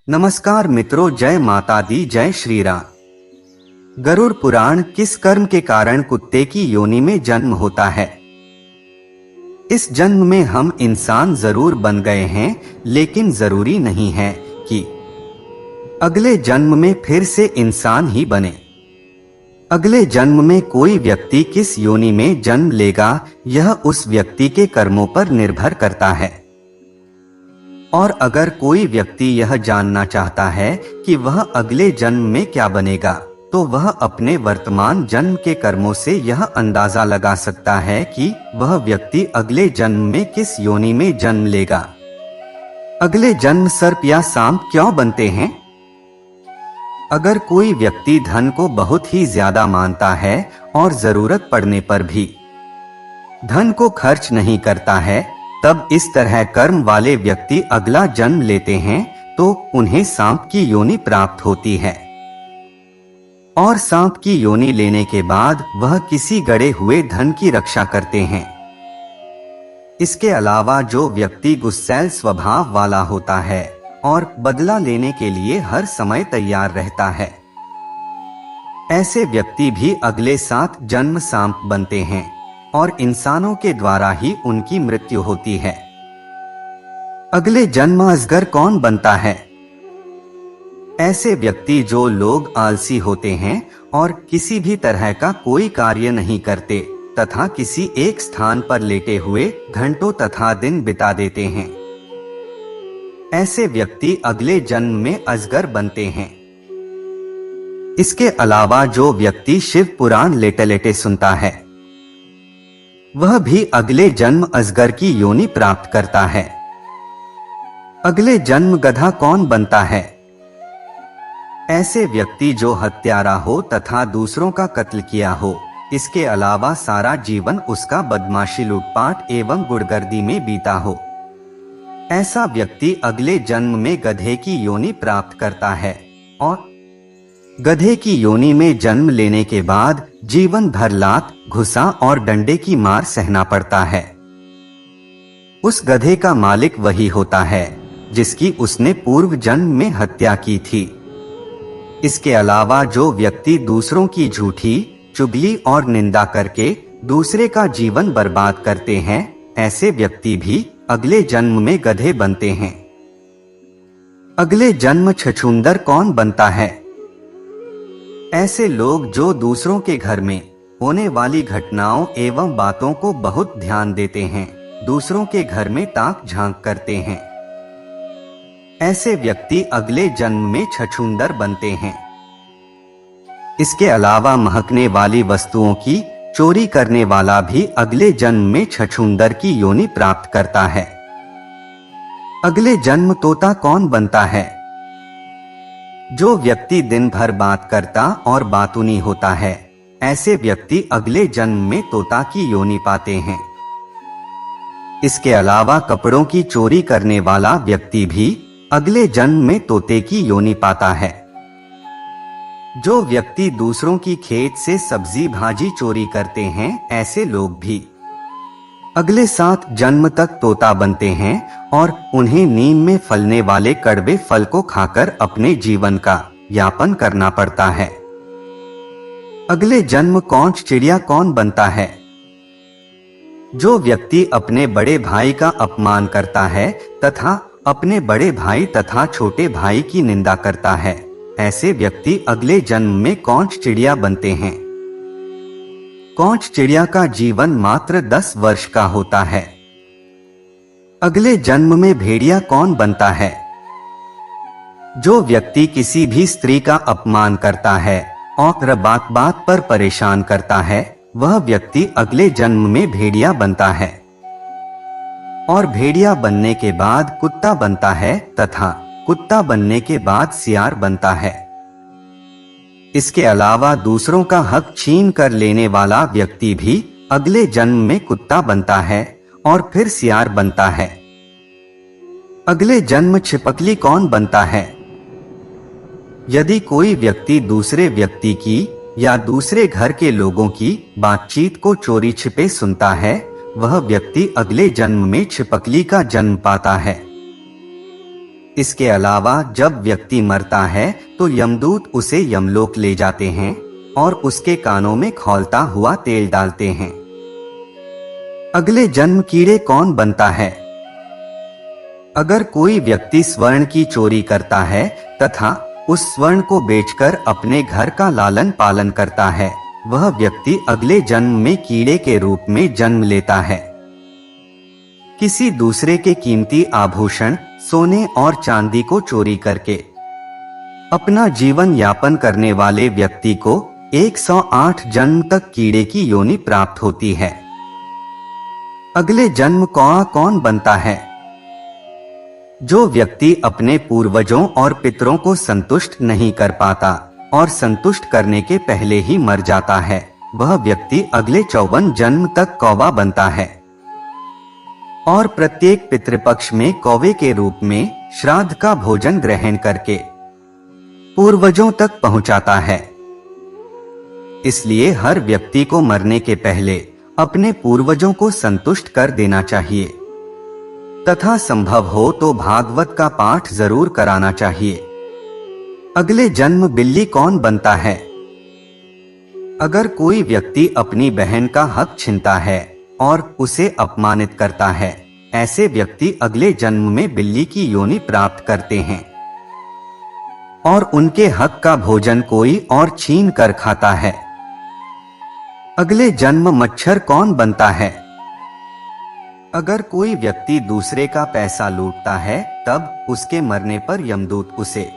नमस्कार मित्रों, जय माता दी, जय श्री राम। गरुड़ पुराण। किस कर्म के कारण कुत्ते की योनि में जन्म होता है? इस जन्म में हम इंसान जरूर बन गए हैं, लेकिन जरूरी नहीं है कि अगले जन्म में फिर से इंसान ही बने। अगले जन्म में कोई व्यक्ति किस योनि में जन्म लेगा, यह उस व्यक्ति के कर्मों पर निर्भर करता है। और अगर कोई व्यक्ति यह जानना चाहता है कि वह अगले जन्म में क्या बनेगा, तो वह अपने वर्तमान जन्म के कर्मों से यह अंदाजा लगा सकता है कि वह व्यक्ति अगले जन्म में किस योनि में जन्म लेगा। अगले जन्म सर्प या सांप क्यों बनते हैं? अगर कोई व्यक्ति धन को बहुत ही ज्यादा मानता है और जरूरत पड़ने पर भी धन को खर्च नहीं करता है, तब इस तरह कर्म वाले व्यक्ति अगला जन्म लेते हैं तो उन्हें सांप की योनि प्राप्त होती है। और सांप की योनि लेने के बाद वह किसी गड़े हुए धन की रक्षा करते हैं। इसके अलावा जो व्यक्ति गुस्सैल स्वभाव वाला होता है और बदला लेने के लिए हर समय तैयार रहता है, ऐसे व्यक्ति भी अगले 7 जन्म सांप बनते हैं और इंसानों के द्वारा ही उनकी मृत्यु होती है। अगले जन्म अजगर कौन बनता है? ऐसे व्यक्ति जो लोग आलसी होते हैं और किसी भी तरह का कोई कार्य नहीं करते तथा किसी एक स्थान पर लेटे हुए घंटों तथा दिन बिता देते हैं, ऐसे व्यक्ति अगले जन्म में अजगर बनते हैं। इसके अलावा जो व्यक्ति शिव पुराण लेटे लेटे सुनता है, वह भी अगले जन्म अजगर की योनि प्राप्त करता है। अगले जन्म गधा कौन बनता है? ऐसे व्यक्ति जो हत्यारा हो तथा दूसरों का कत्ल किया हो, इसके अलावा सारा जीवन उसका बदमाशी, लूटपाट एवं गुड़गर्दी में बीता हो, ऐसा व्यक्ति अगले जन्म में गधे की योनि प्राप्त करता है। और गधे की योनि में जन्म लेने के बाद जीवन भर लात, घुसा और डंडे की मार सहना पड़ता है। उस गधे का मालिक वही होता है जिसकी उसने पूर्व जन्म में हत्या की थी। इसके अलावा जो व्यक्ति दूसरों की झूठी, चुगली और निंदा करके दूसरे का जीवन बर्बाद करते हैं, ऐसे व्यक्ति भी अगले जन्म में गधे बनते हैं। अगले जन्म छछूंदर कौन बनता है? ऐसे लोग जो दूसरों के घर में होने वाली घटनाओं एवं बातों को बहुत ध्यान देते हैं, दूसरों के घर में ताक झांक करते हैं, ऐसे व्यक्ति अगले जन्म में छछूंदर बनते हैं। इसके अलावा महकने वाली वस्तुओं की चोरी करने वाला भी अगले जन्म में छछूंदर की योनि प्राप्त करता है। अगले जन्म तोता कौन बनता है? जो व्यक्ति दिन भर बात करता और बातूनी होता है, ऐसे व्यक्ति अगले जन्म में तोता की योनि पाते हैं। इसके अलावा कपड़ों की चोरी करने वाला व्यक्ति भी अगले जन्म में तोते की योनि पाता है। जो व्यक्ति दूसरों की खेत से सब्जी भाजी चोरी करते हैं, ऐसे लोग भी अगले 7 जन्म तक तोता बनते हैं और उन्हें नीम में फलने वाले कड़वे फल को खाकर अपने जीवन का यापन करना पड़ता है। अगले जन्म कौंच चिड़िया कौन बनता है? जो व्यक्ति अपने बड़े भाई का अपमान करता है तथा अपने बड़े भाई तथा छोटे भाई की निंदा करता है, ऐसे व्यक्ति अगले जन्म में कौंच चिड़िया बनते हैं। कौंच चिड़िया का जीवन मात्र 10 वर्ष का होता है। अगले जन्म में भेड़िया कौन बनता है? जो व्यक्ति किसी भी स्त्री का अपमान करता है और बात बात पर परेशान करता है, वह व्यक्ति अगले जन्म में भेड़िया बनता है। और भेड़िया बनने के बाद कुत्ता बनता है तथा कुत्ता बनने के बाद सियार बनता है। इसके अलावा दूसरों का हक छीन कर लेने वाला व्यक्ति भी अगले जन्म में कुत्ता बनता है और फिर सियार बनता है। अगले जन्म छिपकली कौन बनता है? यदि कोई व्यक्ति दूसरे व्यक्ति की या दूसरे घर के लोगों की बातचीत को चोरी छिपे सुनता है, वह व्यक्ति अगले जन्म में छिपकली का जन्म पाता है। इसके अलावा जब व्यक्ति मरता है तो यमदूत उसे यमलोक ले जाते हैं और उसके कानों में खौलता हुआ तेल डालते हैं। अगले जन्म कीड़े कौन बनता है? अगर कोई व्यक्ति स्वर्ण की चोरी करता है तथा उस स्वर्ण को बेचकर अपने घर का लालन पालन करता है, वह व्यक्ति अगले जन्म में कीड़े के रूप में जन्म लेता है। किसी दूसरे के कीमती आभूषण, सोने और चांदी को चोरी करके अपना जीवन यापन करने वाले व्यक्ति को 108 जन्म तक कीड़े की योनि प्राप्त होती है। अगले जन्म कौन बनता है? जो व्यक्ति अपने पूर्वजों और पितरों को संतुष्ट नहीं कर पाता और संतुष्ट करने के पहले ही मर जाता है, वह व्यक्ति अगले 54 जन्म तक कौवा बनता है और प्रत्येक पितृपक्ष में कौवे के रूप में श्राद्ध का भोजन ग्रहण करके पूर्वजों तक पहुंचाता है। इसलिए हर व्यक्ति को मरने के पहले अपने पूर्वजों को संतुष्ट कर देना चाहिए तथा संभव हो तो भागवत का पाठ जरूर कराना चाहिए। अगले जन्म बिल्ली कौन बनता है? अगर कोई व्यक्ति अपनी बहन का हक छीनता है और उसे अपमानित करता है, ऐसे व्यक्ति अगले जन्म में बिल्ली की योनि प्राप्त करते हैं और उनके हक का भोजन कोई और छीन कर खाता है। अगले जन्म मच्छर कौन बनता है? अगर कोई व्यक्ति दूसरे का पैसा लूटता है, तब उसके मरने पर यमदूत उसे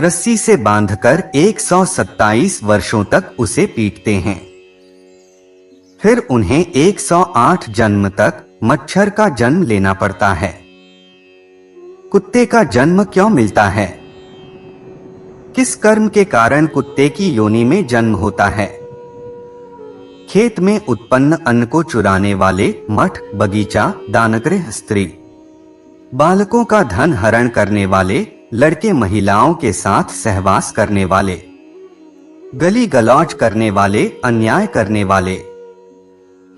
रस्सी से बांधकर 127 वर्षों तक उसे पीटते हैं। फिर उन्हें 108 जन्म तक मच्छर का जन्म लेना पड़ता है। कुत्ते का जन्म क्यों मिलता है? किस कर्म के कारण कुत्ते की योनि में जन्म होता है? खेत में उत्पन्न अन्न को चुराने वाले, मठ, बगीचा, दानगृह स्त्री, बालकों का धन हरण करने वाले, लड़के महिलाओं के साथ सहवास करने वाले, गली गलौज करने वाले, अन्याय करने वाले,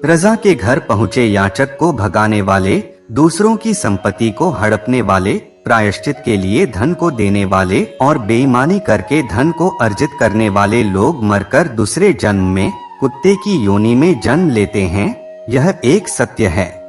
रजा के घर पहुंचे याचक को भगाने वाले, दूसरों की संपत्ति को हड़पने वाले, प्रायश्चित के लिए धन को देने वाले और बेईमानी करके धन को अर्जित करने वाले लोग मरकर दूसरे जन्म में कुत्ते की योनि में जन्म लेते हैं। यह एक सत्य है।